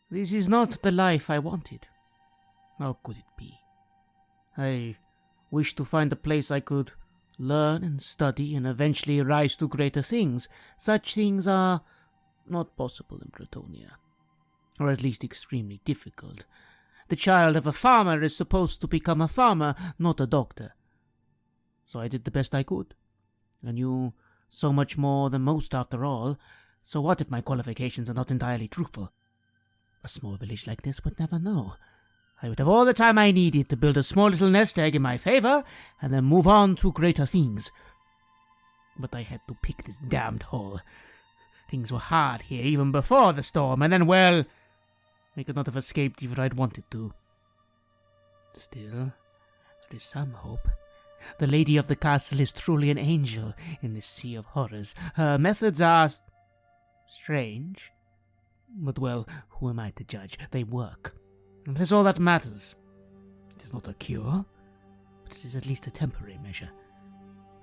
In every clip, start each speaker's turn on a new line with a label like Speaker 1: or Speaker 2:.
Speaker 1: This is not the life I wanted. How could it be? I wished to find a place I could learn and study and eventually rise to greater things. Such things are not possible in Bretonia, or at least extremely difficult. The child of a farmer is supposed to become a farmer, not a doctor. So I did the best I could. I knew so much more than most after all, so what if my qualifications are not entirely truthful? A small village like this would never know. I would have all the time I needed to build a small little nest egg in my favor, and then move on to greater things. But I had to pick this damned hole. Things were hard here even before the storm, and then, well, I could not have escaped even if I'd wanted to. Still, there is some hope. The lady of the castle is truly an angel in this sea of horrors. Her methods are strange, but well, who am I to judge? They work. And that's all that matters. It is not a cure, but it is at least a temporary measure.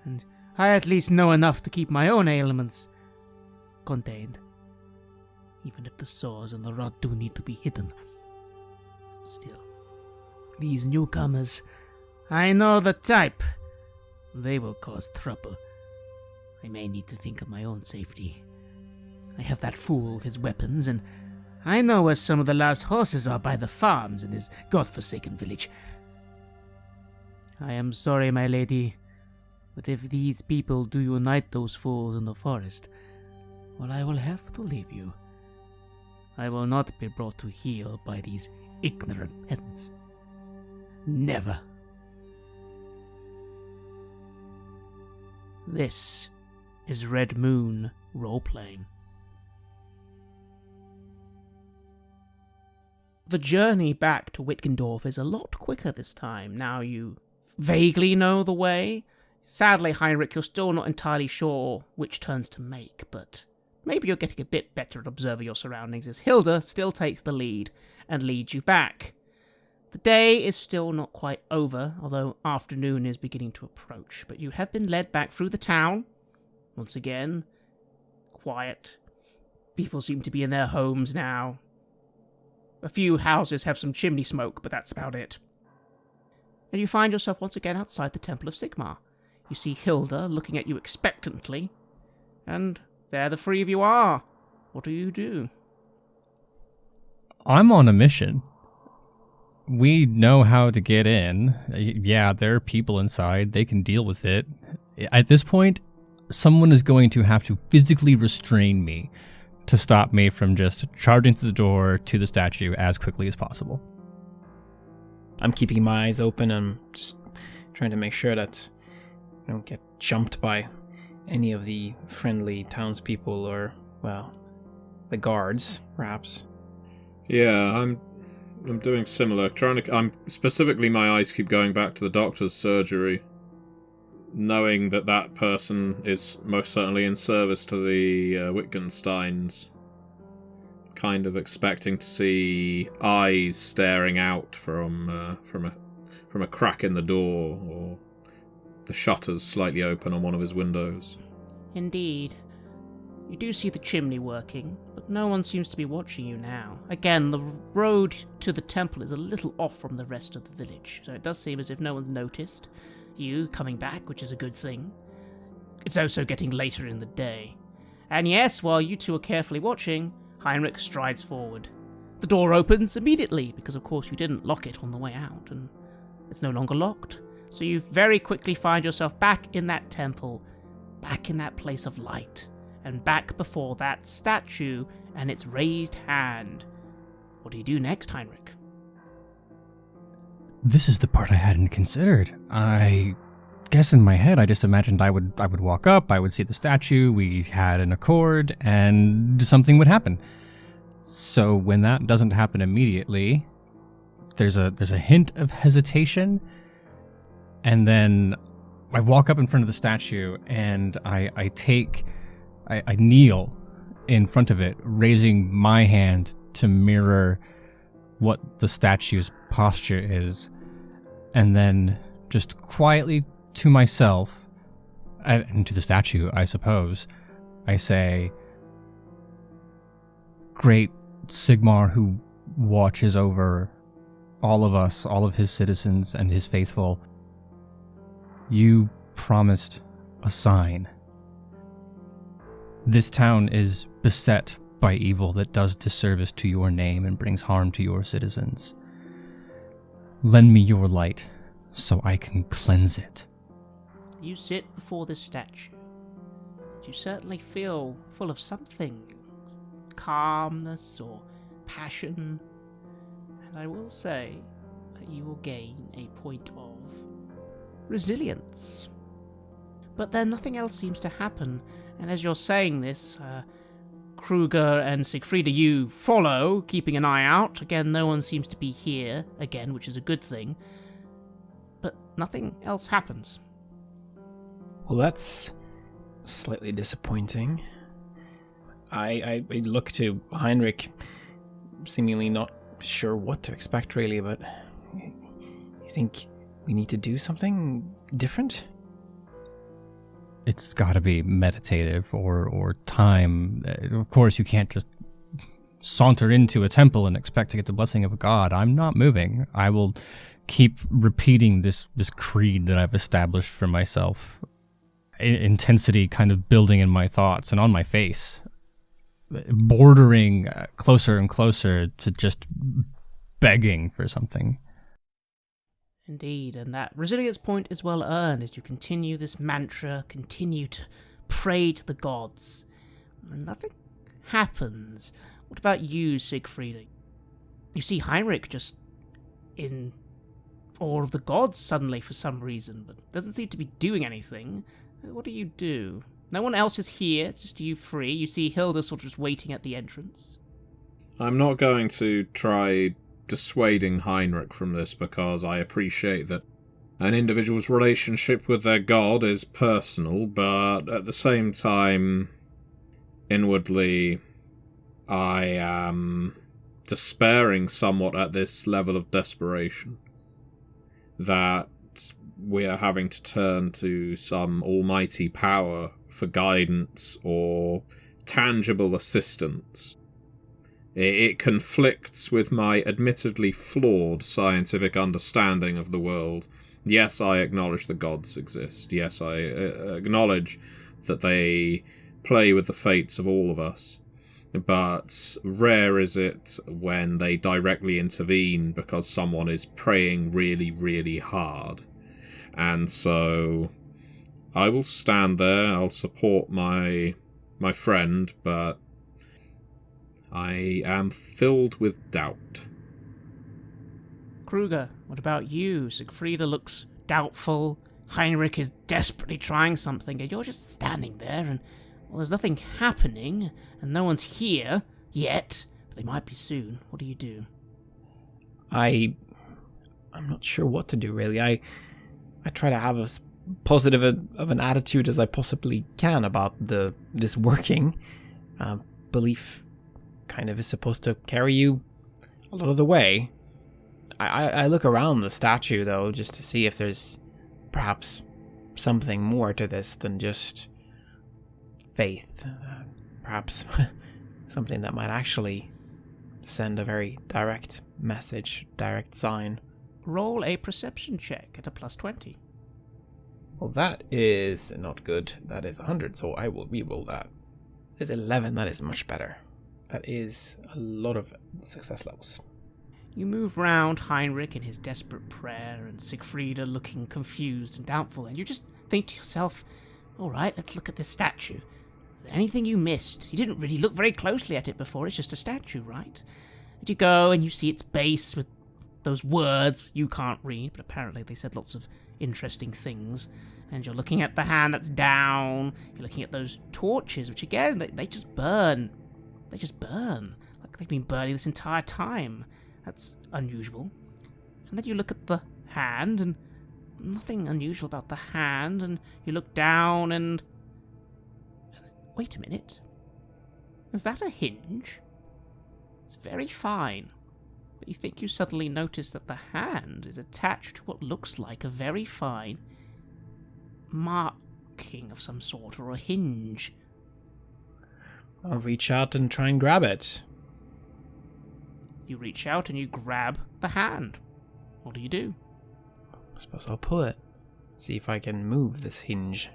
Speaker 1: And I at least know enough to keep my own ailments contained. Even if the sores and the rot do need to be hidden. Still, these newcomers, I know the type. They will cause trouble. I may need to think of my own safety. I have that fool with his weapons, and I know where some of the last horses are by the farms in this godforsaken village. I am sorry, my lady, but if these people do unite those fools in the forest, well, I will have to leave you. I will not be brought to heel by these ignorant peasants. Never. This is Red Moon Roleplaying. The journey back to Wittgendorf is a lot quicker this time. Now you vaguely know the way. Sadly, Heinrich, you're still not entirely sure which turns to make, but maybe you're getting a bit better at observing your surroundings as Hilda still takes the lead and leads you back. The day is still not quite over, although afternoon is beginning to approach, but you have been led back through the town. Once again, quiet. People seem to be in their homes now. A few houses have some chimney smoke, but that's about it. And you find yourself once again outside the Temple of Sigmar. You see Hilda looking at you expectantly, and there the three of you are. What do you do?
Speaker 2: I'm on a mission. We know how to get in. Yeah, there are people inside. They can deal with it. At this point, someone is going to have to physically restrain me to stop me from just charging through the door to the statue as quickly as possible.
Speaker 3: I'm keeping my eyes open. I'm just trying to make sure that I don't get jumped by any of the friendly townspeople or, well, the guards, perhaps.
Speaker 4: Yeah, I'm doing similar. I'm specifically, my eyes keep going back to the doctor's surgery, knowing that that person is most certainly in service to the Wittgensteins. Kind of expecting to see eyes staring out from a crack in the door, or the shutters slightly open on one of his windows.
Speaker 1: Indeed. You do see the chimney working, but no one seems to be watching you now. Again, the road to the temple is a little off from the rest of the village, so it does seem as if no one's noticed you coming back, which is a good thing. It's also getting later in the day. And yes, while you two are carefully watching, Heinrich strides forward. The door opens immediately, because of course you didn't lock it on the way out, and it's no longer locked. So you very quickly find yourself back in that temple, back in that place of light, and back before that statue and its raised hand. What do you do next, Heinrich?
Speaker 2: This is the part I hadn't considered. I guess in my head I just imagined I would walk up, I would see the statue, we had an accord, and something would happen. So when that doesn't happen immediately, there's a hint of hesitation, and then I walk up in front of the statue and I kneel in front of it, raising my hand to mirror what the statue's posture is, and then just quietly to myself, and to the statue, I suppose, I say, "Great Sigmar who watches over all of us, all of his citizens and his faithful. You promised a sign. This town is beset by evil that does disservice to your name and brings harm to your citizens. Lend me your light so I can cleanse it.
Speaker 1: You sit before this statue. You certainly feel full of something. Calmness or passion. And I will say that you will gain a point of resilience. But then nothing else seems to happen, and as you're saying this, Kruger and Siegfrieda, you follow, keeping an eye out. Again, no one seems to be here, again, which is a good thing. But nothing else happens.
Speaker 3: Well, that's slightly disappointing. I look to Heinrich, seemingly not sure what to expect, really, but you think we need to do something different?
Speaker 2: It's gotta be meditative or time. Of course, you can't just saunter into a temple and expect to get the blessing of a god. I'm not moving. I will keep repeating this creed that I've established for myself. Intensity kind of building in my thoughts and on my face, bordering closer and closer to just begging for something.
Speaker 1: Indeed, and that resilience point is well earned as you continue this mantra, continue to pray to the gods. And nothing happens. What about you, Siegfrieda? You see Heinrich just in awe of the gods suddenly for some reason, but doesn't seem to be doing anything. What do? No one else is here, it's just you three. You see Hilda sort of just waiting at the entrance.
Speaker 4: I'm not going to try dissuading Heinrich from this because I appreciate that an individual's relationship with their god is personal, but at the same time, inwardly, I am despairing somewhat at this level of desperation that we are having to turn to some almighty power for guidance or tangible assistance. It conflicts with my admittedly flawed scientific understanding of the world. Yes, I acknowledge the gods exist. Yes, I acknowledge that they play with the fates of all of us. But rare is it when they directly intervene because someone is praying really, really hard. And so I will stand there, I'll support my friend, but I am filled with doubt.
Speaker 1: Kruger, what about you? Siegfrieda looks doubtful. Heinrich is desperately trying something, and you're just standing there, and well, there's nothing happening, and no one's here yet, but they might be soon. What do you do? I'm
Speaker 3: not sure what to do, really. I try to have as positive of an attitude as I possibly can about this working. Belief kind of is supposed to carry you a lot of the way. I look around the statue, though, just to see if there's perhaps something more to this than just faith. Perhaps something that might actually send a very direct message, direct sign.
Speaker 1: Roll a perception check at a +20.
Speaker 3: Well, that is not good. That is 100, so I will re-roll that. It's 11, that is much better. That is a lot of success levels.
Speaker 1: You move round Heinrich in his desperate prayer, and Siegfrieda looking confused and doubtful, and you just think to yourself, alright, let's look at this statue. Is there anything you missed? You didn't really look very closely at it before, it's just a statue, right? And you go and you see its base with those words you can't read, but apparently they said lots of interesting things. And you're looking at the hand that's down, you're looking at those torches, which again, they just burn. They just burn, like they've been burning this entire time. That's unusual. And then you look at the hand, and nothing unusual about the hand, and you look down, and wait a minute. Is that a hinge? It's very fine. But you think you suddenly notice that the hand is attached to what looks like a very fine marking of some sort, or a hinge.
Speaker 3: I'll reach out and try and grab it.
Speaker 1: You reach out and you grab the hand. What do you do?
Speaker 3: I suppose I'll pull it. See if I can move this hinge.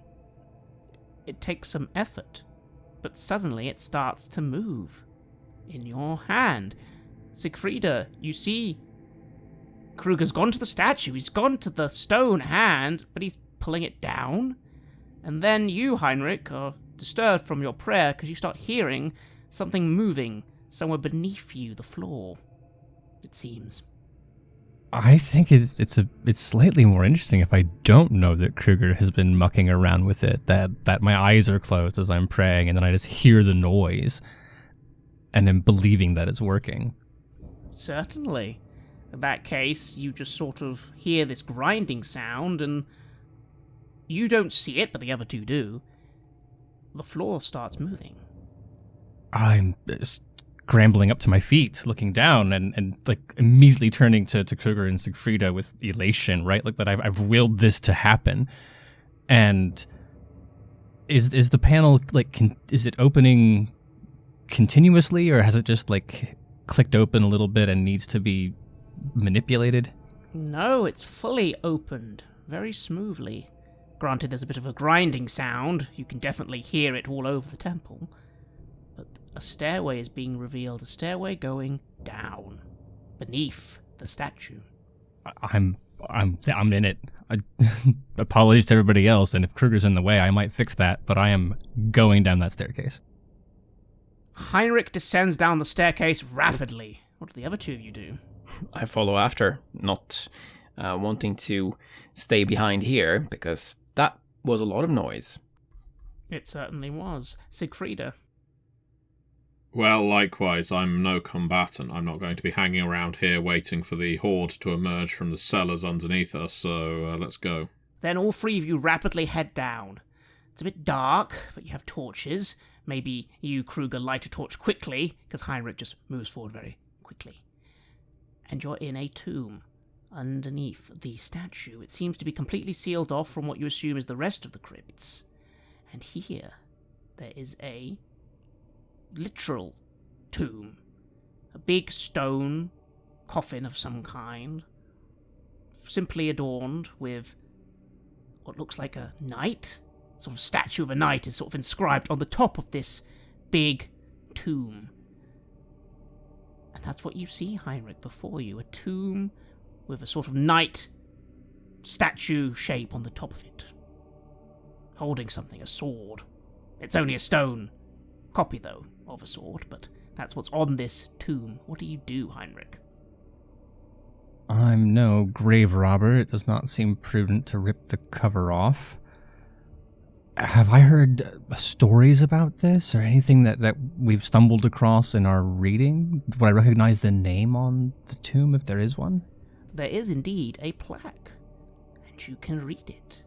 Speaker 1: It takes some effort, but suddenly it starts to move. In your hand. Siegfrieda, you see Kruger's gone to the statue, he's gone to the stone hand, but he's pulling it down. And then you, Heinrich, are disturbed from your prayer because you start hearing something moving somewhere beneath you, the floor, it seems.
Speaker 2: I think it's slightly more interesting if I don't know that Kruger has been mucking around with it, that my eyes are closed as I'm praying, and then I just hear the noise, and am believing that it's working.
Speaker 1: Certainly. In that case, you just sort of hear this grinding sound, and you don't see it, but the other two do. The floor starts moving.
Speaker 2: I'm scrambling up to my feet, looking down, and like immediately turning to Kruger and Siegfrieda with elation, right? Like that I've willed this to happen. And is the panel like is it opening continuously, or has it just like clicked open a little bit and needs to be manipulated?
Speaker 1: No, it's fully opened, very smoothly. Granted, there's a bit of a grinding sound. You can definitely hear it all over the temple. But a stairway is being revealed, a stairway going down, beneath the statue.
Speaker 2: I'm in it. Apologies to everybody else, and if Kruger's in the way, I might fix that, but I am going down that staircase.
Speaker 1: Heinrich descends down the staircase rapidly. What do the other two of you do?
Speaker 3: I follow after, not wanting to stay behind here, because that was a lot of noise.
Speaker 1: It certainly was. Siegfrieda.
Speaker 4: Well, likewise, I'm no combatant. I'm not going to be hanging around here waiting for the horde to emerge from the cellars underneath us, so let's go.
Speaker 1: Then all three of you rapidly head down. It's a bit dark, but you have torches. Maybe you, Kruger, light a torch quickly, because Heinrich just moves forward very quickly. And you're in a tomb underneath the statue. It seems to be completely sealed off from what you assume is the rest of the crypts. And here, there is a literal tomb. A big stone coffin of some kind, simply adorned with what looks like a knight. Sort of statue of a knight is sort of inscribed on the top of this big tomb. And that's what you see, Heinrich, before you. A tomb with a sort of knight statue shape on the top of it. Holding something, a sword. It's only a stone copy, though, of a sword, but that's what's on this tomb. What do you do, Heinrich?
Speaker 2: I'm no grave robber. It does not seem prudent to rip the cover off. Have I heard stories about this, or anything that we've stumbled across in our reading? Would I recognize the name on the tomb, if there is one?
Speaker 1: There is indeed a plaque, and you can read it.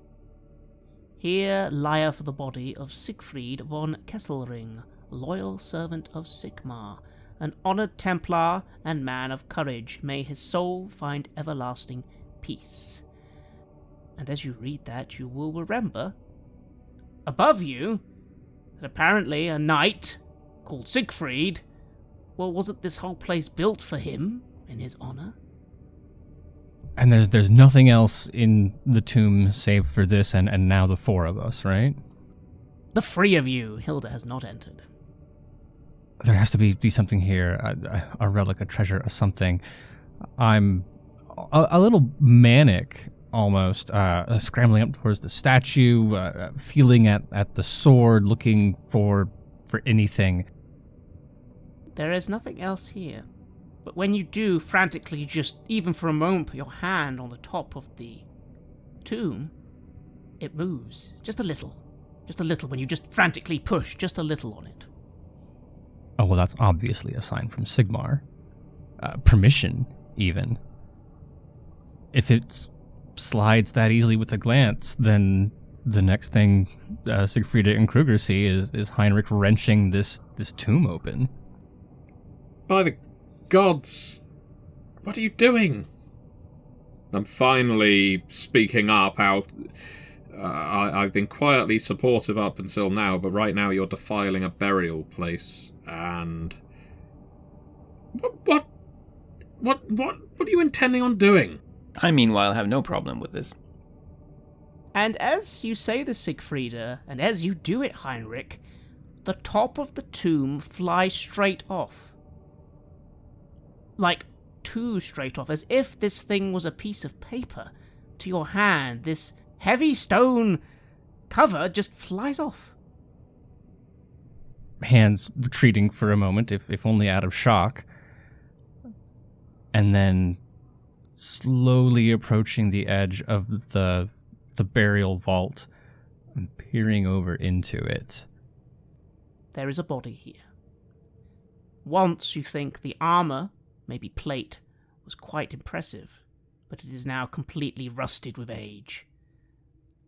Speaker 1: Here lieth the body of Siegfried von Kesselring, loyal servant of Sigmar, an honoured Templar and man of courage. May his soul find everlasting peace. And as you read that, you will remember, above you, that apparently a knight called Siegfried, well, wasn't this whole place built for him in his honour?
Speaker 2: And there's nothing else in the tomb save for this and now the four of us, right?
Speaker 1: The three of you. Hilda has not entered.
Speaker 2: There has to be something here, a relic, a treasure, a something. I'm a little manic, almost, scrambling up towards the statue, feeling at the sword, looking for anything.
Speaker 1: There is nothing else here. But when you do frantically just, even for a moment, put your hand on the top of the tomb, it moves. Just a little. Just a little, when you just frantically push just a little on it.
Speaker 2: Oh, well, that's obviously a sign from Sigmar. Permission, even. If it slides that easily with a glance, then the next thing Siegfrieda and Kruger see is Heinrich wrenching this tomb open.
Speaker 4: By the gods, what are you doing? I'm finally speaking up out. I've been quietly supportive up until now, but right now you're defiling a burial place, and... What are you intending on doing?
Speaker 3: I, meanwhile, have no problem with this.
Speaker 1: And as you say this, Siegfrieda, and as you do it, Heinrich, the top of the tomb flies straight off. Like, too straight off, as if this thing was a piece of paper. To your hand, this heavy stone cover just flies off.
Speaker 2: Hands retreating for a moment, if only out of shock, and then slowly approaching the edge of the burial vault and peering over into it.
Speaker 1: There is a body here. Once you think the armor, maybe plate, was quite impressive, but it is now completely rusted with age.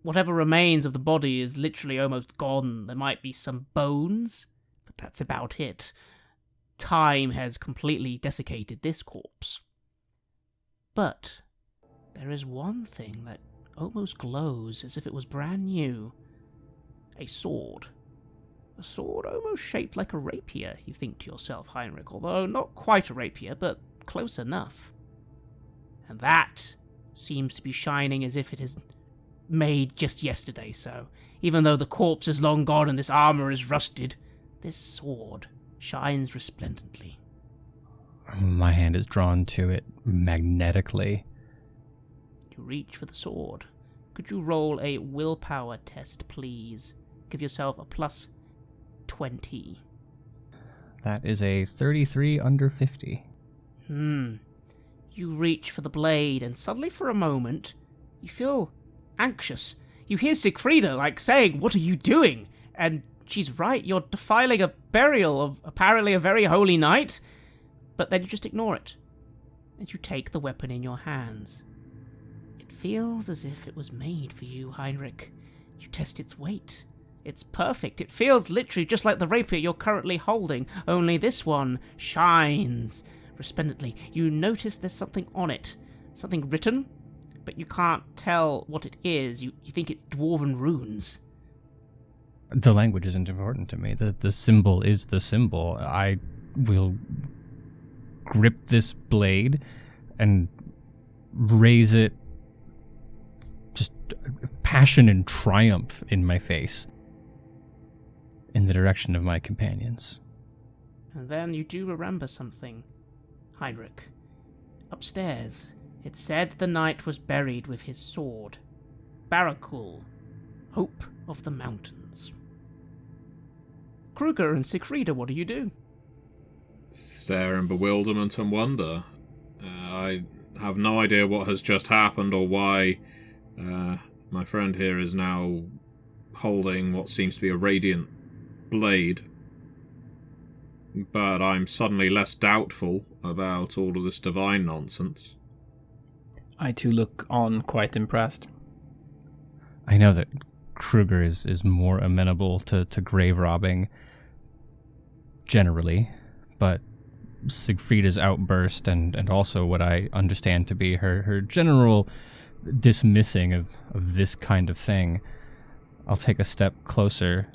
Speaker 1: Whatever remains of the body is literally almost gone. There might be some bones, but that's about it. Time has completely desiccated this corpse. But there is one thing that almost glows as if it was brand new. A sword. A sword almost shaped like a rapier, you think to yourself, Heinrich, although not quite a rapier, but close enough. And that seems to be shining as if it is made just yesterday, so even though the corpse is long gone and this armor is rusted, this sword shines resplendently.
Speaker 2: My hand is drawn to it magnetically.
Speaker 1: You reach for the sword. Could you roll a willpower test, please? Give yourself a plus 20.
Speaker 2: That is a 33 under 50.
Speaker 1: You reach for the blade, and suddenly for a moment, you feel anxious. You hear Siegfrieda, saying, "What are you doing?" And she's right, you're defiling a burial of apparently a very holy night. But then you just ignore it, and you take the weapon in your hands. It feels as if it was made for you, Heinrich. You test its weight. It's perfect. It feels literally just like the rapier you're currently holding, only this one shines resplendently. You notice there's something on it, something written, but you can't tell what it is. You think it's dwarven runes.
Speaker 2: The language isn't important to me. The symbol is the symbol. I will grip this blade and raise it, just passion and triumph in my face, in the direction of my companions.
Speaker 1: And then you do remember something, Heinrich. Upstairs, it said the knight was buried with his sword. Barakul, Hope of the Mountains. Kruger and Siegfrieda, what do you do?
Speaker 4: Stare in bewilderment and wonder. I have no idea what has just happened or why my friend here is now holding what seems to be a radiant blade. But I'm suddenly less doubtful about all of this divine nonsense.
Speaker 3: I too look on quite impressed.
Speaker 2: I know that Kruger is more amenable to grave robbing generally, but Siegfrieda's outburst and also what I understand to be her general dismissing of this kind of thing, I'll take a step closer,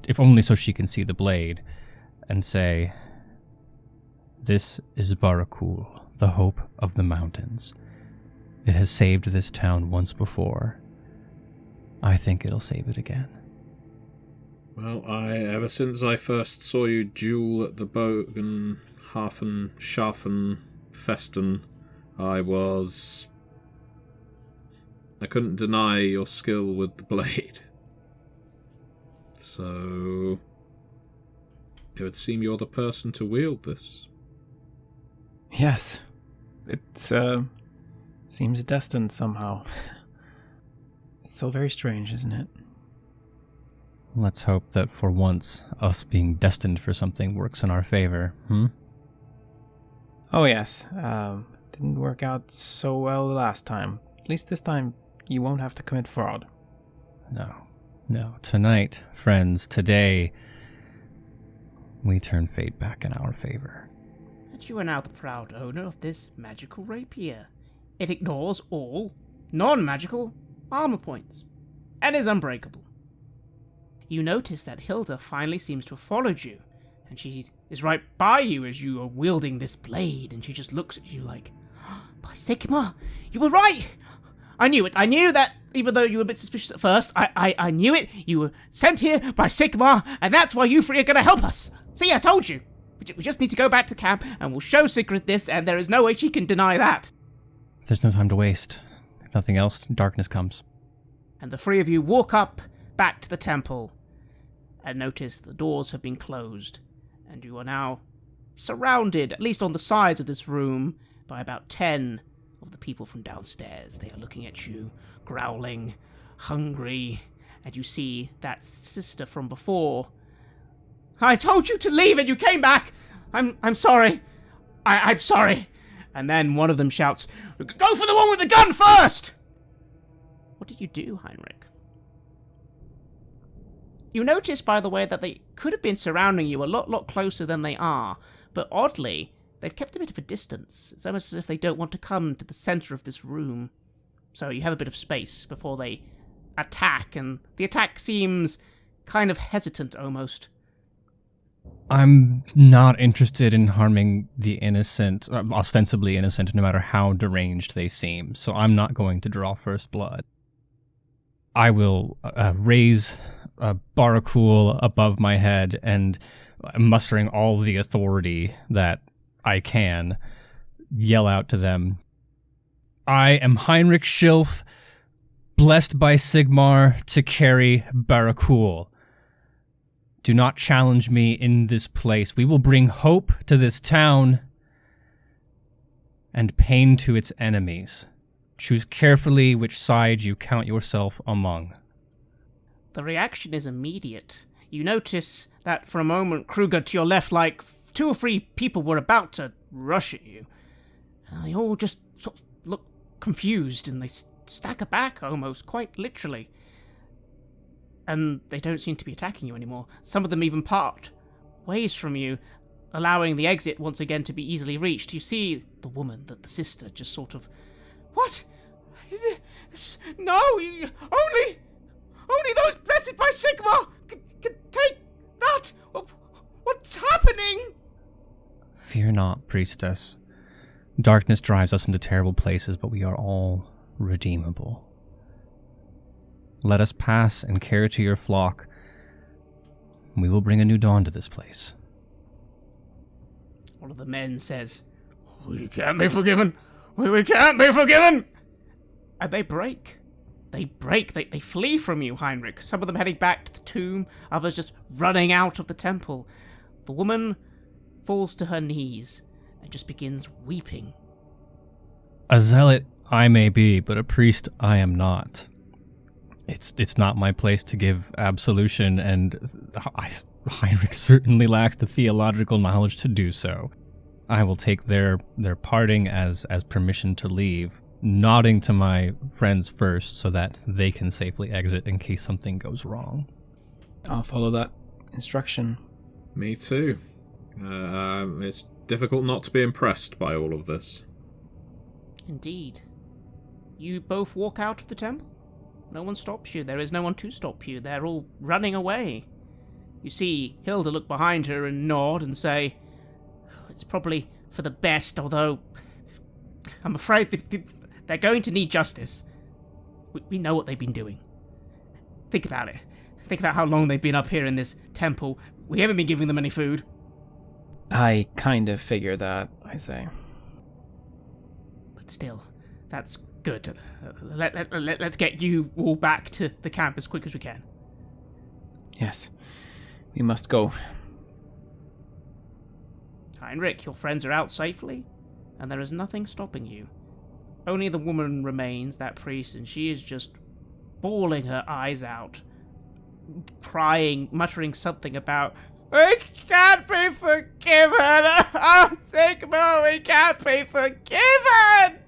Speaker 2: if only so she can see the blade, and say, "This is Barakul, the hope of the mountains. It has saved this town once before. I think it'll save it again."
Speaker 4: Well, ever since I first saw you duel at the Bogenhafen Schaffen Festen, I couldn't deny your skill with the blade. So it would seem you're the person to wield this.
Speaker 3: Yes. It seems destined somehow. It's so very strange, isn't it?
Speaker 2: Let's hope that for once, us being destined for something works in our favor,
Speaker 3: Oh yes, didn't work out so well the last time. At least this time, you won't have to commit fraud.
Speaker 2: No. Tonight, friends, today, we turn fate back in our favor.
Speaker 1: And you are now the proud owner of this magical rapier. It ignores all non-magical armor points, and is unbreakable. You notice that Hilda finally seems to have followed you, And she is right by you as you are wielding this blade, and she just looks at you like, by Sigma, you were right! I knew it. I knew that, even though you were a bit suspicious at first, I knew it. You were sent here by Sigma, and that's why you three are going to help us. See, I told you. We just need to go back to camp, and we'll show Sigrid this, and there is no way she can deny that.
Speaker 2: There's no time to waste. If nothing else, darkness comes.
Speaker 1: And the three of you walk up back to the temple, and notice the doors have been closed, and you are now surrounded, at least on the sides of this room, by about 10 of the people from downstairs. They are looking at you, growling, hungry, and you see that sister from before. I told you to leave and you came back! I'm sorry. I'm sorry. And then one of them shouts, go for the one with the gun first! What did you do, Heinrich? You notice, by the way, that they could have been surrounding you a lot closer than they are, but oddly, they've kept a bit of a distance. It's almost as if they don't want to come to the center of this room. So you have a bit of space before they attack, and the attack seems kind of hesitant almost.
Speaker 2: I'm not interested in harming the innocent, ostensibly innocent, no matter how deranged they seem, so I'm not going to draw first blood. I will raise Barakul above my head and, mustering all the authority that I can, yell out to them, I am Heinrich Schilf, blessed by Sigmar to carry Barakul. Do not challenge me in this place. We will bring hope to this town and pain to its enemies. Choose carefully which side you count yourself among.
Speaker 1: The reaction is immediate. You notice that for a moment, Kruger, to your left, like 2 or 3 people were about to rush at you. They all just sort of look confused, and they stagger back almost, quite literally. And they don't seem to be attacking you anymore. Some of them even part ways from you, allowing the exit once again to be easily reached. You see the woman, the sister, just sort of, what? No, only those blessed by Sigma can take that. What's happening?
Speaker 2: Fear not, priestess. Darkness drives us into terrible places, but we are all redeemable. Let us pass and care to your flock. We will bring a new dawn to this place.
Speaker 1: One of the men says, we can't be forgiven. We can't be forgiven. And they break. They flee from you, Heinrich. Some of them heading back to the tomb, others just running out of the temple. The woman falls to her knees and just begins weeping.
Speaker 2: A zealot I may be, but a priest I am not. It's not my place to give absolution, and Heinrich certainly lacks the theological knowledge to do so. I will take their parting as permission to leave, nodding to my friends first so that they can safely exit in case something goes wrong.
Speaker 3: I'll follow that instruction.
Speaker 4: Me too. It's difficult not to be impressed by all of this.
Speaker 1: Indeed. You both walk out of the temple? No one stops you. There is no one to stop you. They're all running away. You see Hilda look behind her and nod and say, it's probably for the best, although I'm afraid they're going to need justice. We know what they've been doing. Think about it. Think about how long they've been up here in this temple. We haven't been giving them any food.
Speaker 3: I kind of figure that, I say.
Speaker 1: But still, that's good. Let's get you all back to the camp as quick as we can.
Speaker 3: Yes, we must go.
Speaker 1: Heinrich, your friends are out safely, and there is nothing stopping you. Only the woman remains, that priest, and she is just bawling her eyes out, crying, muttering something about, we can't be forgiven! Oh, Sigma, we can't be forgiven!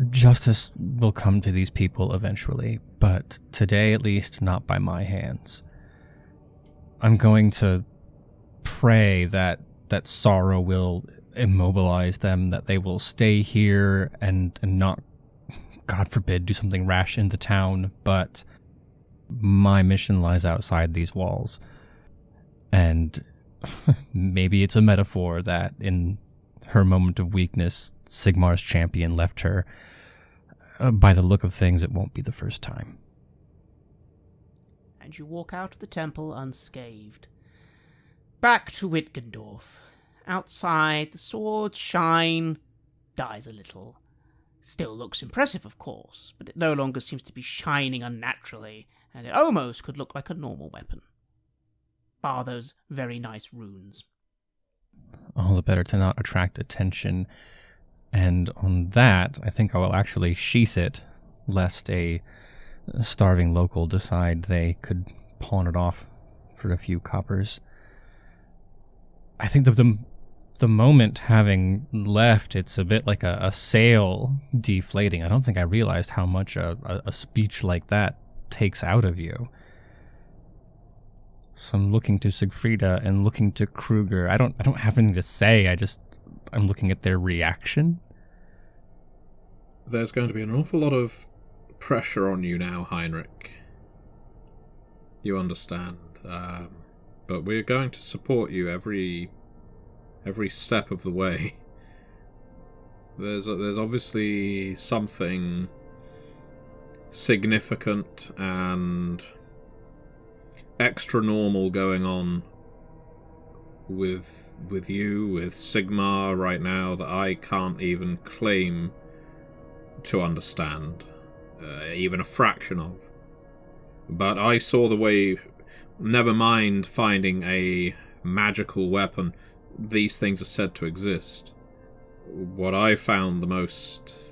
Speaker 2: Justice will come to these people eventually, but today at least not by my hands. I'm going to pray that sorrow will immobilize them, that they will stay here and not, God forbid, do something rash in the town, but my mission lies outside these walls. And Maybe it's a metaphor that in her moment of weakness, Sigmar's champion left her. By the look of things, it won't be the first time.
Speaker 1: And you walk out of the temple unscathed. Back to Wittgendorf. Outside, the sword's shine dies a little. Still looks impressive, of course, but it no longer seems to be shining unnaturally, and it almost could look like a normal weapon. Bar those very nice runes.
Speaker 2: All the better to not attract attention. And on that, I think I will actually sheath it, lest a starving local decide they could pawn it off for a few coppers. I think the moment having left, it's a bit like a sail deflating. I don't think I realized how much a speech like that takes out of you. So I'm looking to Sigfrida and looking to Kruger. I don't have anything to say. I'm looking at their reaction.
Speaker 4: There's going to be an awful lot of pressure on you now, Heinrich. You understand. But we're going to support you every step of the way. There's obviously something significant and extra normal going on with you, with Sigmar right now that I can't even claim to understand, even a fraction of. But I saw the way, never mind finding a magical weapon, these things are said to exist. What I found the most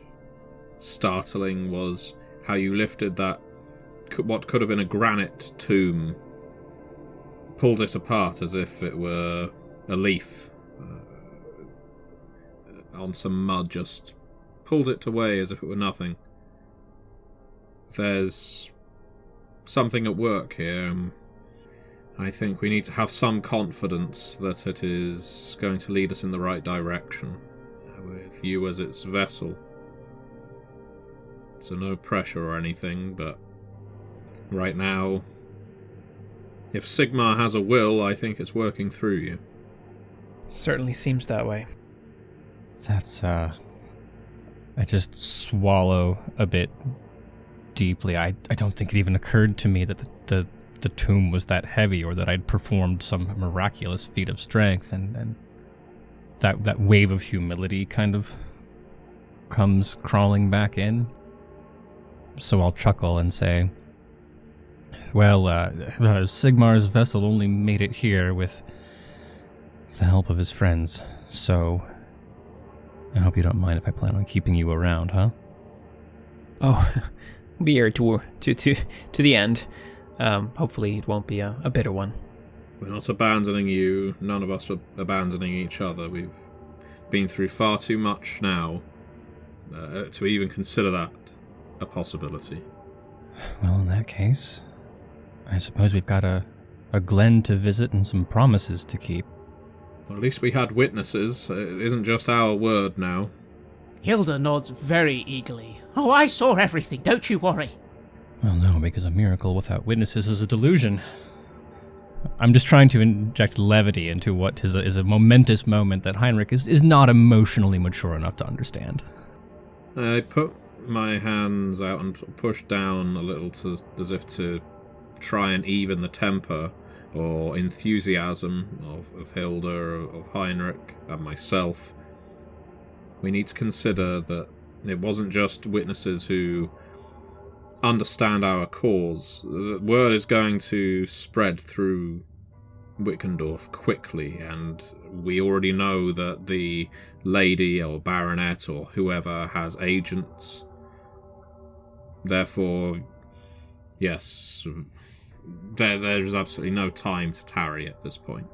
Speaker 4: startling was how you lifted that, what could have been a granite tomb, pulled it apart as if it were a leaf on some mud, just pulled it away as if it were nothing. There's something at work here. I think we need to have some confidence that it is going to lead us in the right direction, with you as its vessel. So no pressure or anything, but right now, if Sigmar has a will, I think it's working through you.
Speaker 3: Certainly seems that way.
Speaker 2: That's, I just swallow a bit deeply. I don't think it even occurred to me that the tomb was that heavy, or that I'd performed some miraculous feat of strength, and that wave of humility kind of comes crawling back in. So I'll chuckle and say, well, Sigmar's vessel only made it here with the help of his friends, so I hope you don't mind if I plan on keeping you around, huh?
Speaker 3: Oh, be here to the end. Hopefully it won't be a bitter one.
Speaker 4: We're not abandoning you. None of us are abandoning each other. We've been through far too much now to even consider that a possibility.
Speaker 2: Well, in that case, I suppose we've got a glen to visit and some promises to keep.
Speaker 4: Well, at least we had witnesses. It isn't just our word now.
Speaker 1: Hilda nods very eagerly. Oh, I saw everything, don't you worry.
Speaker 2: Well, no, because a miracle without witnesses is a delusion. I'm just trying to inject levity into what is a momentous moment that Heinrich is not emotionally mature enough to understand.
Speaker 4: I put my hands out and pushed down a little as if to try and even the temper or enthusiasm of Hilda, of Heinrich, and myself. We need to consider that it wasn't just witnesses who understand our cause. The word is going to spread through Wittgendorf quickly, and we already know that the lady or baronet or whoever has agents. Therefore, yes, there's absolutely no time to tarry at this point.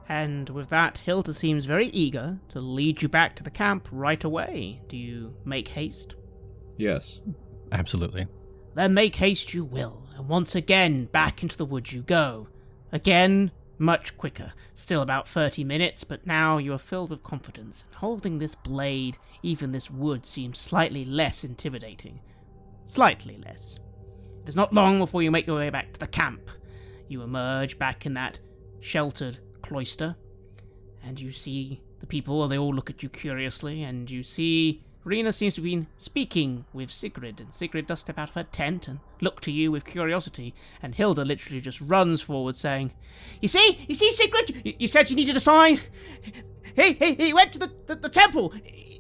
Speaker 1: And with that, Hilda seems very eager to lead you back to the camp right away. Do you make haste?
Speaker 4: Yes.
Speaker 2: Absolutely.
Speaker 1: Then make haste you will, and once again back into the woods you go. Again, much quicker. Still about 30 minutes, but now you are filled with confidence. Holding this blade, even this wood seems slightly less intimidating. Slightly less. It is not long before you make your way back to the camp. You emerge back in that sheltered cloister, and you see the people, they all look at you curiously, and you see Rena seems to have been speaking with Sigrid, and Sigrid does step out of her tent and look to you with curiosity, and Hilda literally just runs forward saying, You see, Sigrid, you said you needed a sign? He went to the temple,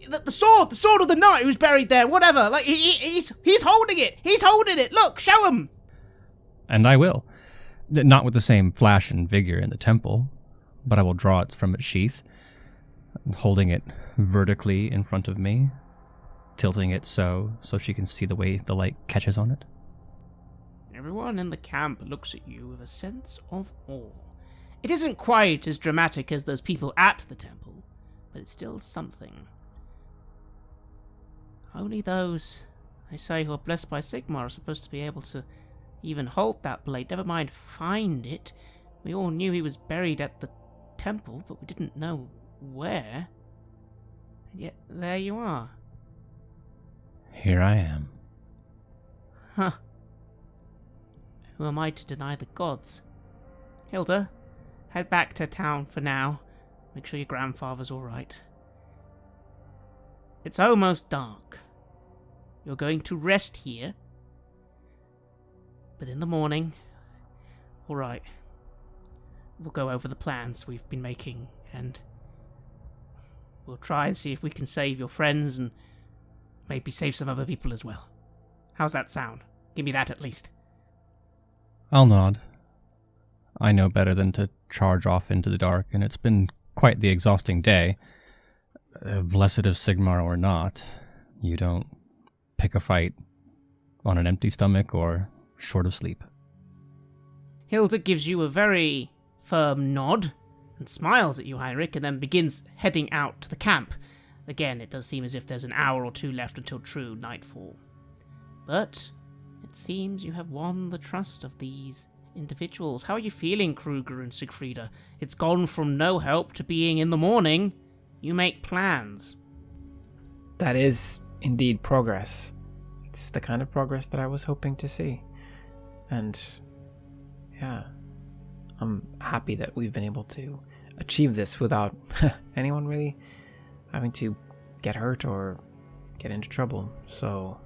Speaker 1: the sword of the knight who's buried there, whatever, like, he's holding it, look, show him!
Speaker 2: And I will. Not with the same flash and vigor in the temple, but I will draw it from its sheath, holding it vertically in front of me, tilting it so she can see the way the light catches on it.
Speaker 1: Everyone in the camp looks at you with a sense of awe. It isn't quite as dramatic as those people at the temple, but it's still something. Only those, I say, who are blessed by Sigmar are supposed to be able to even hold that blade, never mind find it. We all knew he was buried at the temple, but we didn't know where. And yet, there you are.
Speaker 2: Here I am.
Speaker 1: Huh. Who am I to deny the gods? Hilda, head back to town for now. Make sure your grandfather's alright. It's almost dark. You're going to rest here. But in the morning, alright, we'll go over the plans we've been making, and we'll try and see if we can save your friends and maybe save some other people as well. How's that sound? Give me that at least.
Speaker 2: I'll nod. I know better than to charge off into the dark, and it's been quite the exhausting day. Blessed of Sigmar or not, you don't pick a fight on an empty stomach or short of sleep.
Speaker 1: Hilda gives you a very firm nod and smiles at you, Heinrich, and then begins heading out to the camp. Again, it does seem as if there's an hour or two left until true nightfall. But it seems you have won the trust of these individuals. How are you feeling, Kruger and Siegfrieda? It's gone from no help to being in the morning. You make plans.
Speaker 3: That is indeed progress. It's the kind of progress that I was hoping to see. And yeah, I'm happy that we've been able to achieve this without anyone really having to get hurt or get into trouble. So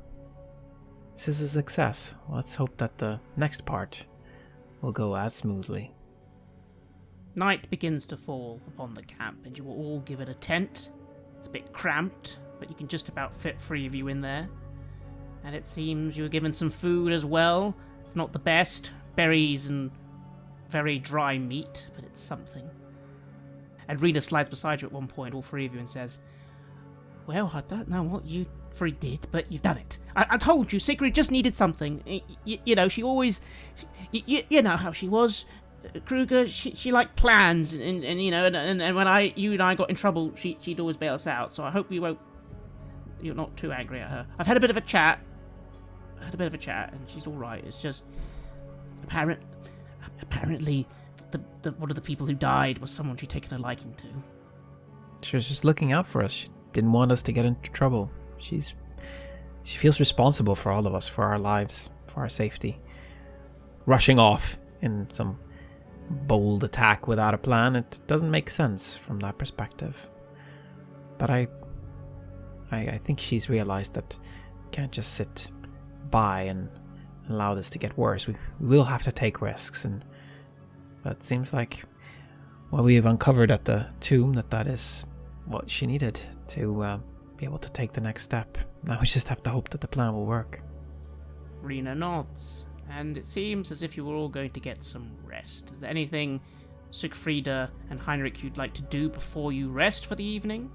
Speaker 3: this is a success. Let's hope that the next part will go as smoothly.
Speaker 1: Night begins to fall upon the camp, and you are all given a tent. It's a bit cramped, but you can just about fit 3 of you in there. And it seems you were given some food as well. It's not the best, berries and very dry meat, but it's something. And Rena slides beside you at one point, all 3 of you, and says, Well, I don't know what you 3 did, but you've done it. I told you, Sigrid just needed something. You know, she always... You know how she was. Kruger, she liked plans, and you know, and when you and I got in trouble, she'd always bail us out, so I hope you're not too angry at her. I've had a bit of a chat, and she's alright. It's just, apparently, the one of the people who died was someone she'd taken a liking to.
Speaker 3: She was just looking out for us. She didn't want us to get into trouble. She feels responsible for all of us, for our lives, for our safety. Rushing off in some bold attack without a plan, it doesn't make sense from that perspective. But I think she's realized that we can't just sit by and allow this to get worse. We will have to take risks, and that seems like what we have uncovered at the tomb, that is what she needed to be able to take the next step. Now we just have to hope that the plan will work.
Speaker 1: Rena nods, and it seems as if you were all going to get some rest. Is there anything, Siegfrieda and Heinrich, you'd like to do before you rest for the evening?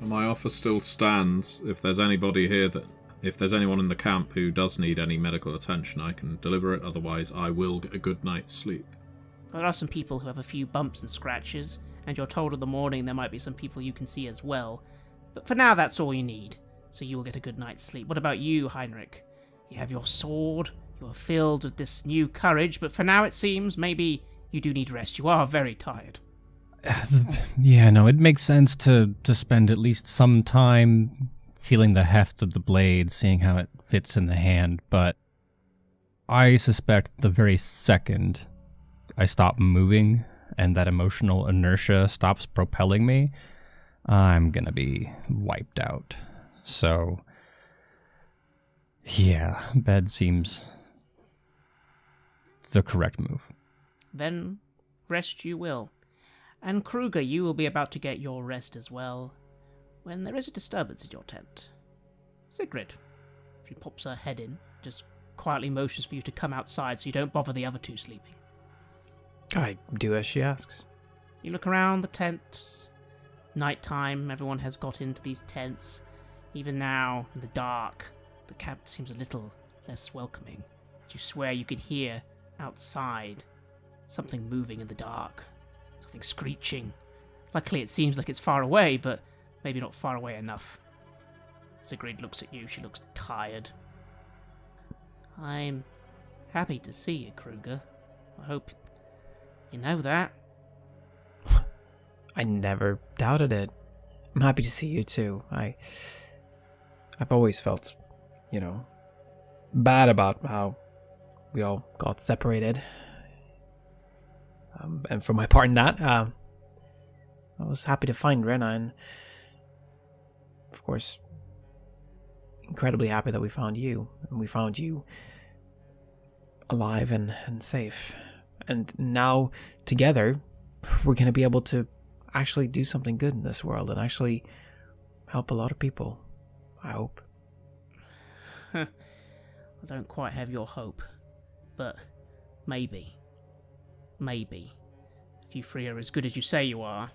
Speaker 4: My offer still stands. If there's anybody here if there's anyone in the camp who does need any medical attention, I can deliver it. Otherwise, I will get a good night's sleep.
Speaker 1: There are some people who have a few bumps and scratches, and you're told in the morning there might be some people you can see as well. But for now, that's all you need, so you will get a good night's sleep. What about you, Heinrich? You have your sword, you are filled with this new courage, but for now it seems maybe you do need rest. You are very tired.
Speaker 2: Yeah, no, it makes sense to spend at least some time feeling the heft of the blade, seeing how it fits in the hand, but I suspect the very second I stop moving and that emotional inertia stops propelling me, I'm gonna be wiped out. So, yeah, bed seems the correct move.
Speaker 1: Then rest you will. And Kruger, you will be about to get your rest as well, when there is a disturbance in your tent. Sigrid. She pops her head in, just quietly motions for you to come outside so you don't bother the other two sleeping.
Speaker 3: I do as she asks.
Speaker 1: You look around the tent. Nighttime, everyone has got into these tents. Even now, in the dark, the camp seems a little less welcoming. You swear you can hear outside something moving in the dark. Something screeching. Luckily it seems like it's far away, but maybe not far away enough. Sigrid looks at you, she looks tired. I'm happy to see you, Kruger. I hope you know that.
Speaker 3: I never doubted it. I'm happy to see you too. I've always felt, bad about how we all got separated. And for my part in that, I was happy to find Rena, and of course, incredibly happy that we found you. And we found you alive and safe. And now, together, we're going to be able to actually do something good in this world and actually help a lot of people. I hope.
Speaker 1: I don't quite have your hope, but maybe. If you three are as good as you say you are.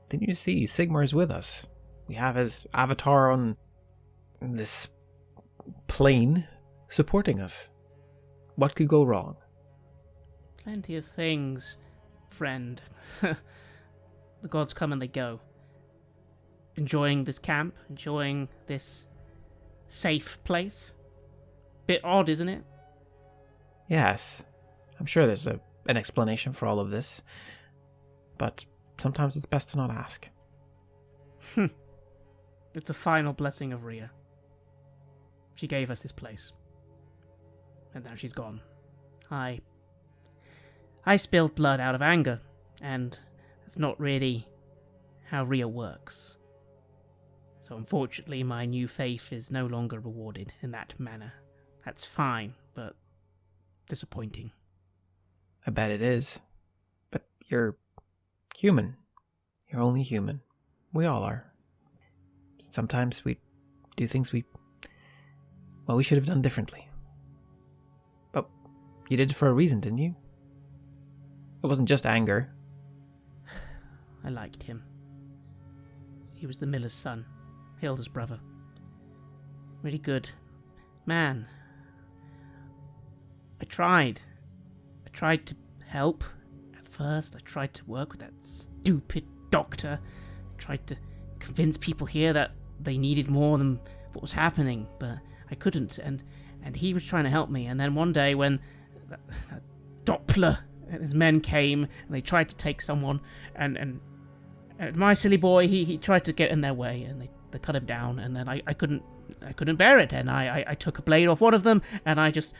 Speaker 3: Didn't you see? Sigmar is with us. We have his avatar on this plane supporting us. What could go wrong?
Speaker 1: Plenty of things, friend. The gods come and they go. Enjoying this camp, enjoying this safe place. Bit odd, isn't it?
Speaker 3: Yes. I'm sure there's an explanation for all of this. But sometimes it's best to not ask.
Speaker 1: It's a final blessing of Rhea. She gave us this place. And now she's gone. I spilled blood out of anger, and that's not really how Rhea works. So unfortunately, my new faith is no longer rewarded in that manner. That's fine, but disappointing.
Speaker 3: I bet it is. But you're human. You're only human. We all are. Sometimes we do things we should have done differently. But you did it for a reason, didn't you? It wasn't just anger.
Speaker 1: I liked him. He was the miller's son, Hilda's brother. Really good man. I tried to help at first. I tried to work with that stupid doctor. I tried to convince people here that they needed more than what was happening, but I couldn't, and he was trying to help me. And then one day when that Doppler and his men came and they tried to take someone, and my silly boy, he tried to get in their way, and they cut him down, and then I couldn't bear it, and I took a blade off one of them, and I just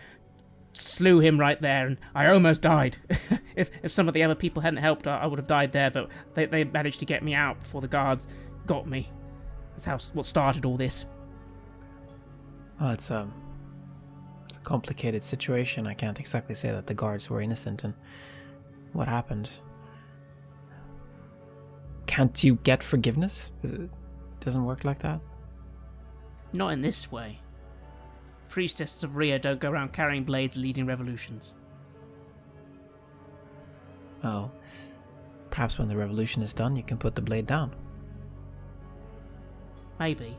Speaker 1: slew him right there, and I almost died. if some of the other people hadn't helped, I would have died there, but they managed to get me out before the guards got me. That's what started all this.
Speaker 3: Well, it's a complicated situation. I can't exactly say that the guards were innocent in what happened. Can't you get forgiveness? Doesn't work like that?
Speaker 1: Not in this way. Priestesses of Rhea don't go around carrying blades leading revolutions.
Speaker 3: Oh, perhaps when the revolution is done, you can put the blade down.
Speaker 1: Maybe.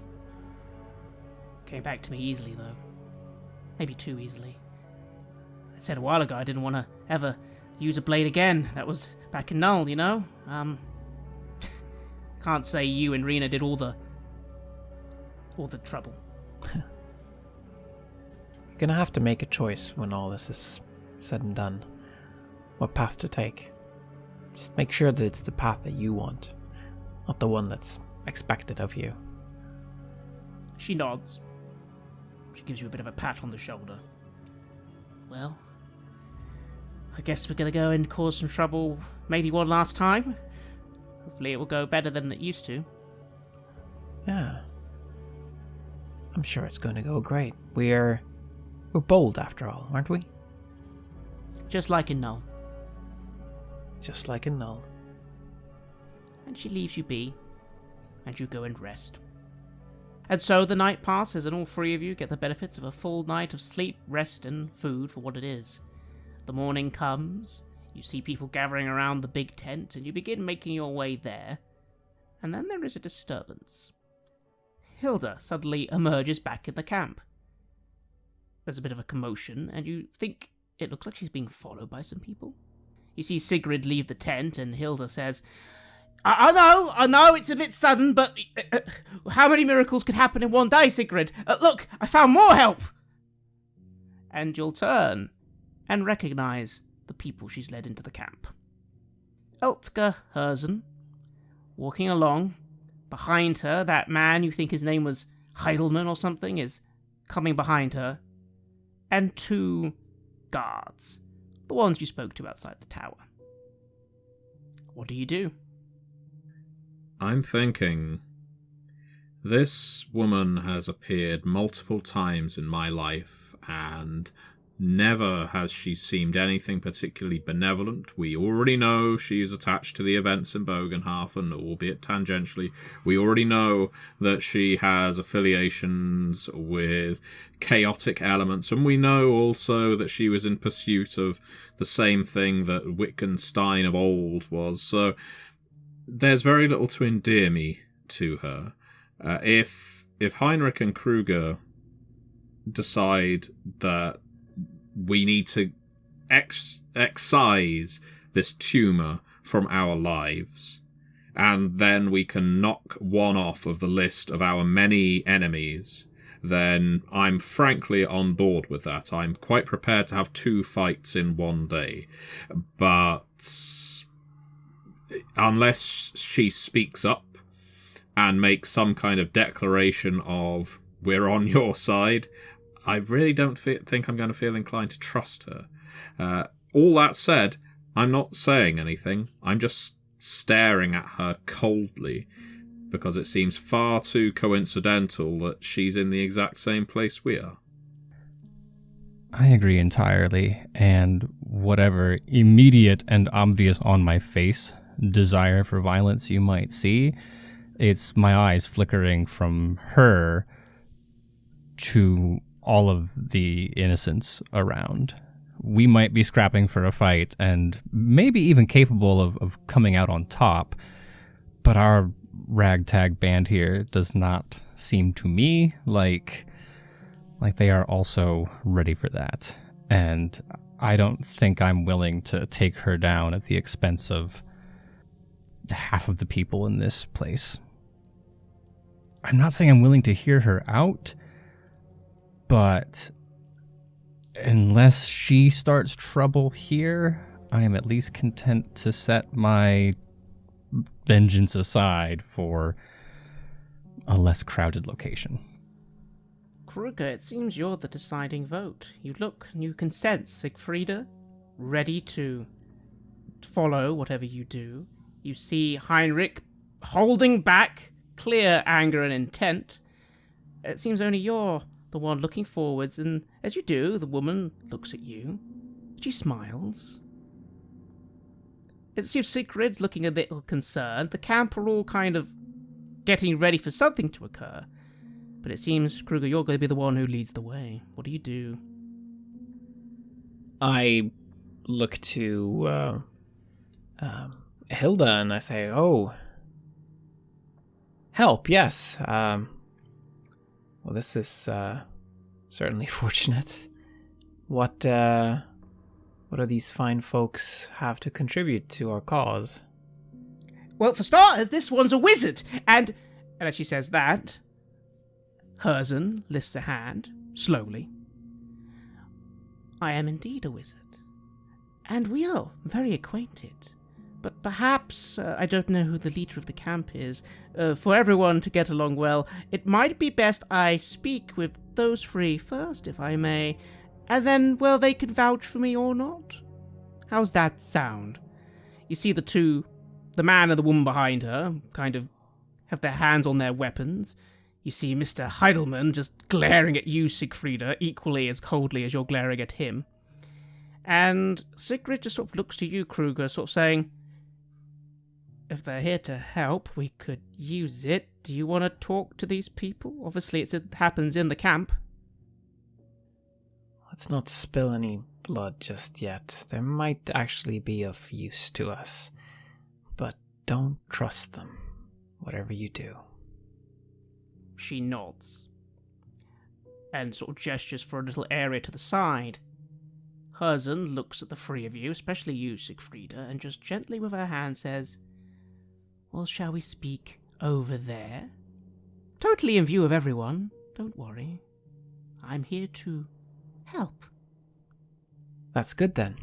Speaker 1: Came back to me easily, though. Maybe too easily. I said a while ago I didn't want to ever use a blade again. That was back in Null, you know? Can't say you and Rena did all the trouble.
Speaker 3: You're gonna have to make a choice when all this is said and done. What path to take. Just make sure that it's the path that you want, not the one that's expected of you.
Speaker 1: She nods. She gives you a bit of a pat on the shoulder. Well, I guess we're gonna go and cause some trouble maybe one last time. Hopefully it will go better than it used to.
Speaker 3: Yeah. I'm sure it's going to go great. We're bold after all, aren't we?
Speaker 1: Just like in Null.
Speaker 3: Just like in Null.
Speaker 1: And she leaves you be, and you go and rest. And so the night passes, and all three of you get the benefits of a full night of sleep, rest, and food for what it is. The morning comes, you see people gathering around the big tent, and you begin making your way there. And then there is a disturbance. Hilda suddenly emerges back in the camp. There's a bit of a commotion, and you think it looks like she's being followed by some people. You see Sigrid leave the tent, and Hilda says, I know, it's a bit sudden, but how many miracles could happen in one day, Sigrid? Look, I found more help! And you'll turn and recognise the people she's led into the camp. Eltger Herzen, walking along. Behind her, that man, you think his name was Heidelman or something, is coming behind her. And 2 guards, the ones you spoke to outside the tower. What do you do?
Speaker 4: I'm thinking, this woman has appeared multiple times in my life, and never has she seemed anything particularly benevolent. We already know she's attached to the events in Bogenhafen, albeit tangentially. We already know that she has affiliations with chaotic elements, and we know also that she was in pursuit of the same thing that Wittgenstein of old was. So there's very little to endear me to her. If Heinrich and Kruger decide that we need to excise this tumour from our lives, and then we can knock one off of the list of our many enemies, then I'm frankly on board with that. I'm quite prepared to have 2 fights in one day. But unless she speaks up and makes some kind of declaration of, we're on your side, I really don't think I'm going to feel inclined to trust her. All that said, I'm not saying anything. I'm just staring at her coldly, because it seems far too coincidental that she's in the exact same place we are.
Speaker 2: I agree entirely, and whatever immediate and obvious on my face desire for violence you might see, it's my eyes flickering from her to all of the innocents around. We might be scrapping for a fight and maybe even capable of coming out on top, but our ragtag band here does not seem to me like they are also ready for that. And I don't think I'm willing to take her down at the expense of half of the people in this place. I'm not saying I'm willing to hear her out, but unless she starts trouble here, I am at least content to set my vengeance aside for a less crowded location.
Speaker 1: Kruger, it seems you're the deciding vote. You look and you can sense Siegfrieda, ready to follow whatever you do. You see Heinrich holding back, clear anger and intent. It seems only you're the one looking forwards, and as you do, the woman looks at you. She smiles. It seems Sigrid's looking a little concerned. The camp are all kind of getting ready for something to occur. But it seems, Kruger, you're going to be the one who leads the way. What do you do?
Speaker 3: I look to Hilda and I say, "Oh, help, yes. Well, this is certainly fortunate. What do these fine folks have to contribute to our cause?"
Speaker 1: Well, for starters, this one's a wizard, and as she says that, Herzen lifts a hand, slowly. I am indeed a wizard, and we are very acquainted. But perhaps, I don't know who the leader of the camp is. For everyone to get along well, it might be best I speak with those 3 first, if I may. And then, well, they can vouch for me or not. How's that sound? You see the man and the woman behind her, kind of have their hands on their weapons. You see Mr. Heidelman just glaring at you, Siegfrieda, equally as coldly as you're glaring at him. And Sigrid just sort of looks to you, Kruger, sort of saying, if they're here to help, we could use it. Do you want to talk to these people? Obviously, it happens in the camp.
Speaker 3: Let's not spill any blood just yet. They might actually be of use to us. But don't trust them, whatever you do.
Speaker 1: She nods and sort of gestures for a little area to the side. Herzen looks at the three of you, especially you, Siegfrieda, and just gently with her hand says, well, shall we speak over there? Totally in view of everyone. Don't worry. I'm here to help.
Speaker 3: That's good then.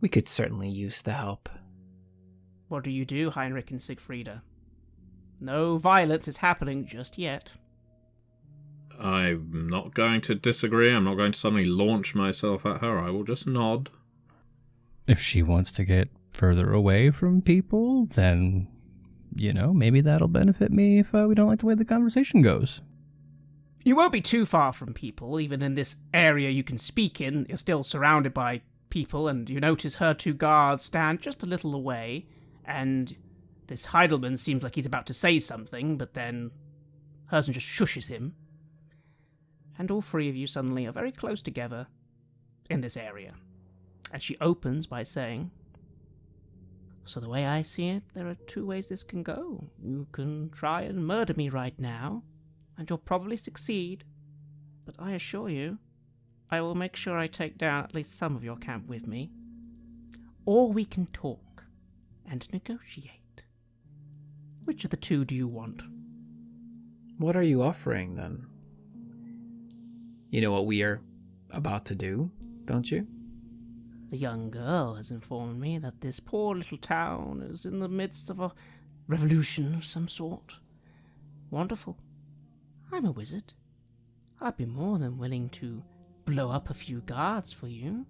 Speaker 3: We could certainly use the help.
Speaker 1: What do you do, Heinrich and Siegfrieda? No violence is happening just yet.
Speaker 4: I'm not going to disagree. I'm not going to suddenly launch myself at her. I will just nod.
Speaker 2: If she wants to get further away from people, then, maybe that'll benefit me if we don't like the way the conversation goes.
Speaker 1: You won't be too far from people. Even in this area you can speak in, you're still surrounded by people, and you notice her two guards stand just a little away, and this Heidelman seems like he's about to say something, but then Herzen just shushes him. And all three of you suddenly are very close together in this area. And she opens by saying, so the way I see it, there are two ways this can go. You can try and murder me right now, and you'll probably succeed. But I assure you, I will make sure I take down at least some of your camp with me. Or we can talk and negotiate. Which of the two do you want?
Speaker 3: What are you offering, then? You know what we are about to do, don't you?
Speaker 1: The young girl has informed me that this poor little town is in the midst of a revolution of some sort. Wonderful. I'm a wizard. I'd be more than willing to blow up a few guards for you.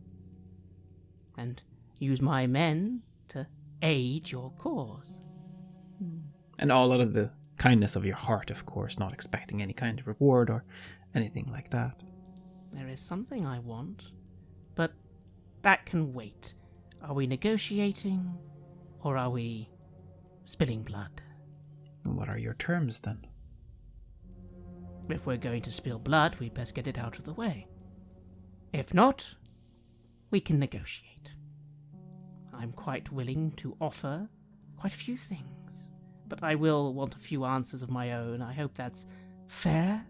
Speaker 1: And use my men to aid your cause.
Speaker 3: And all out of the kindness of your heart, of course, not expecting any kind of reward or anything like that.
Speaker 1: There is something I want, but that can wait. Are we negotiating, or are we spilling blood?
Speaker 3: What are your terms, then?
Speaker 1: If we're going to spill blood, we'd best get it out of the way. If not, we can negotiate. I'm quite willing to offer quite a few things, but I will want a few answers of my own. I hope that's fair.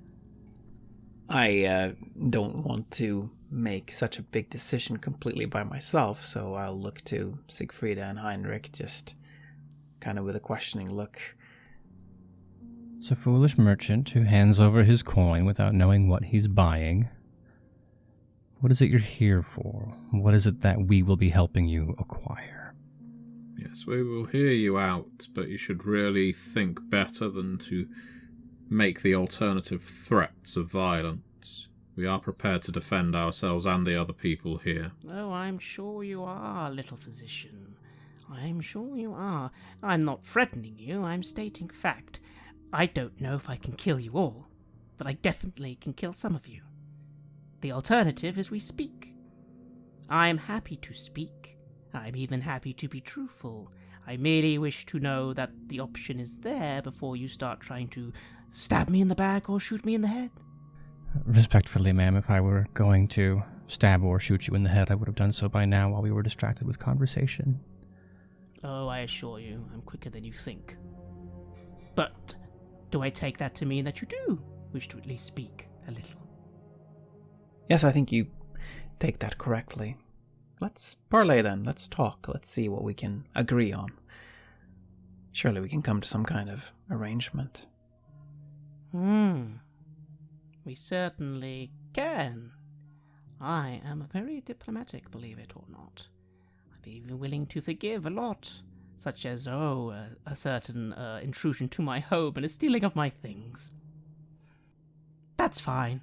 Speaker 3: I don't want to make such a big decision completely by myself, so I'll look to Siegfrieda and Heinrich, just kind of with a questioning look.
Speaker 2: It's a foolish merchant who hands over his coin without knowing what he's buying. What is it you're here for? What is it that we will be helping you acquire?
Speaker 4: Yes, we will hear you out, but you should really think better than to make the alternative threats of violence. We are prepared to defend ourselves and the other people here.
Speaker 1: Oh, I'm sure you are, little physician. I'm sure you are. I'm not threatening you, I'm stating fact. I don't know if I can kill you all, but I definitely can kill some of you. The alternative is we speak. I am happy to speak. I'm even happy to be truthful. I merely wish to know that the option is there before you start trying to stab me in the back or shoot me in the head.
Speaker 2: Respectfully, ma'am, if I were going to stab or shoot you in the head, I would have done so by now while we were distracted with conversation.
Speaker 1: Oh, I assure you, I'm quicker than you think. But do I take that to mean that you do wish to at least speak a little?
Speaker 3: Yes, I think you take that correctly. Let's parley then. Let's talk. Let's see what we can agree on. Surely we can come to some kind of arrangement.
Speaker 1: We certainly can. I am very diplomatic, believe it or not. I'd be even willing to forgive a lot, such as, a certain intrusion to my home and a stealing of my things. That's fine.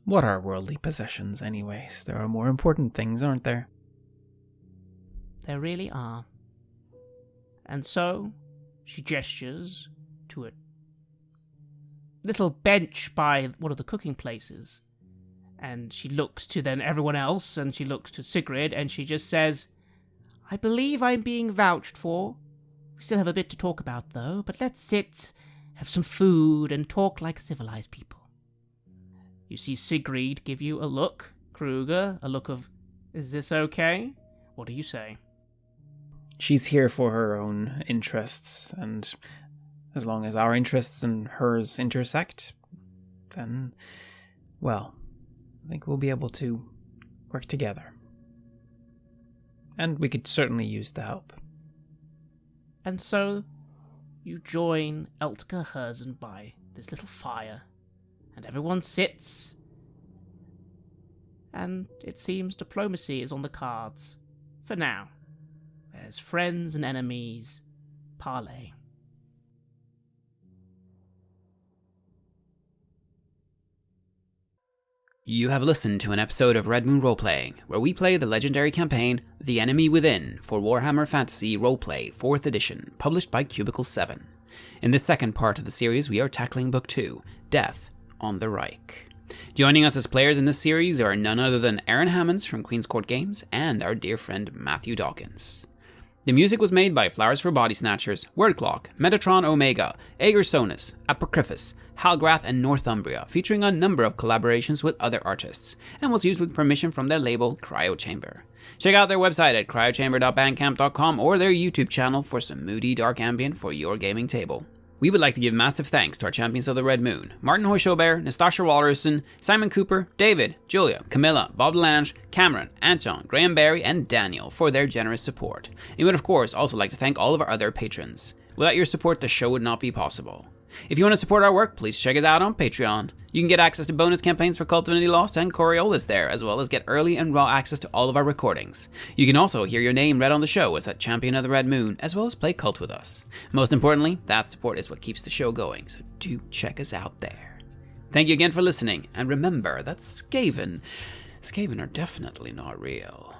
Speaker 3: What are worldly possessions, anyways? There are more important things, aren't there?
Speaker 1: There really are. And so, she gestures to a little bench by one of the cooking places. And she looks to then everyone else, and she looks to Sigrid, and she just says, I believe I'm being vouched for. We still have a bit to talk about, though, but let's sit, have some food, and talk like civilized people. You see Sigrid give you a look, Kruger, a look of, is this okay? What do you say?
Speaker 3: She's here for her own interests, and as long as our interests and hers intersect, then, well, I think we'll be able to work together. And we could certainly use the help.
Speaker 1: And so, you join Eltka Herzen by this little fire, and everyone sits, and it seems diplomacy is on the cards, for now, as friends and enemies parley.
Speaker 5: You have listened to an episode of Red Moon Roleplaying, where we play the legendary campaign The Enemy Within for Warhammer Fantasy Roleplay 4th edition, published by Cubicle 7. In this second part of the series, we are tackling Book 2, Death on the Reich. Joining us as players in this series are none other than Aaron Hammonds from Queen's Court Games and our dear friend Matthew Dawkins. The music was made by Flowers for Body Snatchers, Wordclock, Metatron Omega, Ager Sonus, Apocryphus, Halgrath, and Northumbria, featuring a number of collaborations with other artists, and was used with permission from their label Cryochamber. Check out their website at cryochamber.bandcamp.com or their YouTube channel for some moody dark ambient for your gaming table. We would like to give massive thanks to our champions of the Red Moon, Martin Heuschober, Nastasia Raulerson, Simon Cooper, David, Julia, Camilla, Bob Lange, Cameron, Antxon, Graham Barey, and Daniel for their generous support. We would of course also like to thank all of our other patrons. Without your support, the show would not be possible. If you want to support our work, please check us out on Patreon. You can get access to bonus campaigns for Cult of Divinity Lost and Coriolis there, as well as get early and raw access to all of our recordings. You can also hear your name read on the show as a champion of the Red Moon, as well as play Cult with us. Most importantly, that support is what keeps the show going, so do check us out there. Thank you again for listening, and remember that Skaven are definitely not real.